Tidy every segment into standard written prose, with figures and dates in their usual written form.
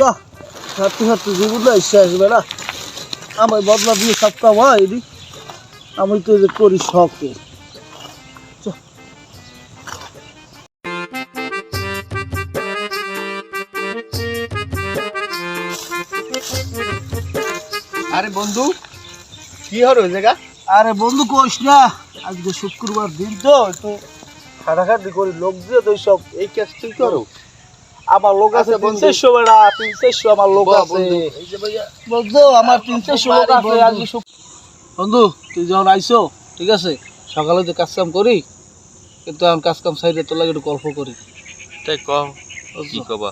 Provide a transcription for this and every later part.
বাহ হাঁটতে হাঁটতে জীবন না শেষ বেড়া আমার বদলা দিয়ে সব কাম হয় এদি আমি তো যে করি শখে আরে বন্ধু কি হলো ওই জায়গা? আরে বন্ধু কইস না আজকে শুক্রবার দিন তো একটু খাটাখাটি করি লোক দিয়ে তো সব এই কাজ তুই করো? আমার লোক আছে আচ্ছা, বন্ধু। 300 বেড়া 300 আমার লোক বাহ, আছে বন্ধু, এই যে ভাইয়া বন্ধু আমার 300 লোক আছে আজকে বন্ধু তুই যখন আইসো ঠিক আছে সকালে তো কাজ কাম করি কিন্তু আমি কাজ কাম সাইডে তোর লাগে একটু গল্প করি তাই কও কি কবা?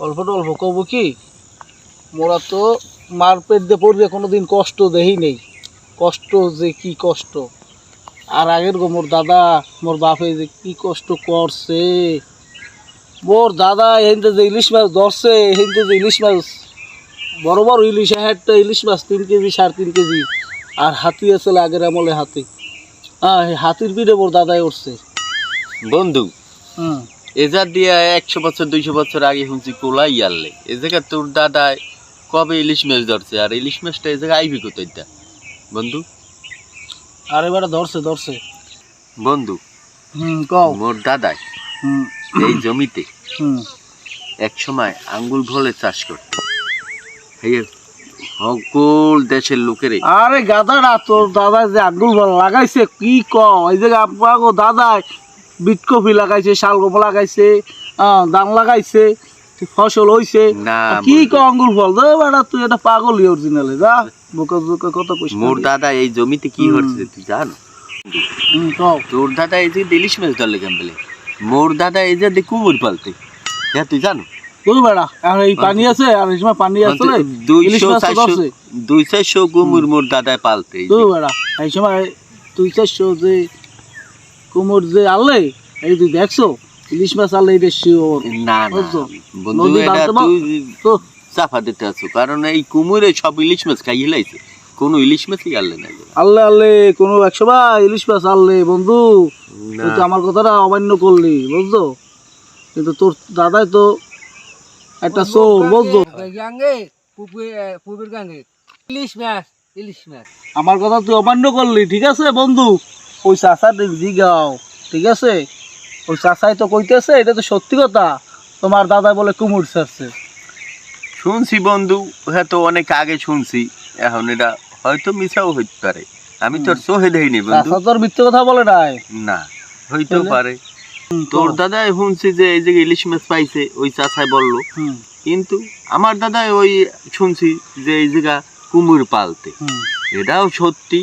অল্প অল্প কব কি মোরা তো মার পেট দিয়ে পড়বে কোনোদিন কষ্ট দেহি নেই কষ্ট যে কি কষ্ট আর আগের গো মোর দাদা মোর বাপে যে কি কষ্ট করছে মোর দাদা এখানতে যে ইলিশ মাছ ধরছে এখানতে যে ইলিশ মাছ বড় বড় ইলিশ একটা ইলিশ মাছ 3 কেজি 3.5 কেজি আর হাতি আছে আগের আমলে হাতি হ্যাঁ হাতির পিঠে মোর দাদাই উঠছে বন্ধু হুম এজার দিয়া 100 বছর 200 বছর আগে শুনছি কোলাই আনলে এ জায়গা তোর দাদায় কবে ইলিশ মাছ ধরছে আর ইলিশ মাছটা এই জায়গায় আইবি কোথায় দা বন্ধু? আর এবারে ধরছে ধরছে বন্ধু কও মোর দাদায় হুম এই জমিতে হুম এক সময় আঙ্গুল ভলে চাষ করতো এই সকল দেশের লোকেরে আরে গাদাটা তোর দাদা যে আঙ্গুল লাগাইছে কি এই যে আপনার দাদা বিটকপি লাগাইছে শালগম লাগাইছে ধান লাগাইছে ফসল হইছে না কি বন্ধু, আঙ্গুল ফল দে বেটা তুই এটা পাগলই অরিজিনালে যা বুকে বুকে কত কইছ মোর দাদা এই জমিতে কি করছে তুই জানো? কও তোর দাদা এই যে ইলিশ মাছ ধরলে কেমন মোর দাদা এই যে কুমুর পালতে হ্যাঁ তুই জানো? তুই বেটা আর এই পানি আছে আর এই সময় পানি আছে রে ইলিশ মাছ তো ধরছে 200 কুমুর মোর দাদায় পালতে তুই বেটা এই সময় তুই চাইছো যে কুমোর যে আনলে এই তুই দেখছো ইলিশ মাছ আনলে এটা শিওর না না বুঝছো? বন্ধু নদী এটা বাঁধতে তুই তো চাপা দিতে আছো কারণ এই কুমুরে সব ইলিশ মাছ খাইয়ে লাইছে কোনো ইলিশ মাছই আনলে না আল্লে আল্লে কোনো 100 বার ইলিশ মাছ আনলে বন্ধু না। তুই তো আমার কথাটা অমান্য করলি বুঝছো কিন্তু তোর দাদাই তো একটা চোর বুঝছো গাঙ্গে পুকুর গাঙ্গে ইলিশ মাছ আমার কথা তুই অমান্য করলি ঠিক আছে বন্ধু ওই চাষা জিগাও ঠিক আছে ওই চাষাই তো কইতেছে এটা তো সত্যি কথা তোমার দাদা বলে কুমুর ছাড়ছে শুনছি বন্ধু হ্যাঁ তো অনেক আগে শুনছি এখন এটা হয়তো মিছাও হইতে পারে আমি তোর চোখে দেখিনি বন্ধু চাষা তোর মিথ্যে কথা বলে নাই না হইতেও তাহলে? পারে তোর দাদাই শুনছি যে এই যে ইলিশ মাছ পাইছে ওই চাচাই বললো হুম কিন্তু আমার দাদাই ওই শুনছি যে এই জায়গা কুমুর পালতে হুম এটাও সত্যি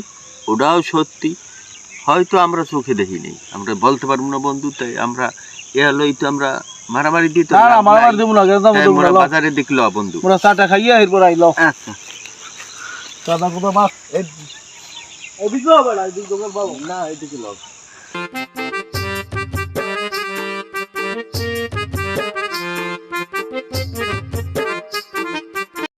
ওটাও সত্যি হয়তো আমরা চোখে দেখিনি আমরা বলতে পারবো না বন্ধু তাই আমরা এ হলো তো আমরা মারামারি দিতে না না মারামারি দেবো না কেন বাজারে দেখলো বন্ধু মোরা চাটা খাইয়া এরপর আইলো আচ্ছা দাদা কোথা মাছ এদিকে হবে না এদিকে বাবু না এদিকে লোক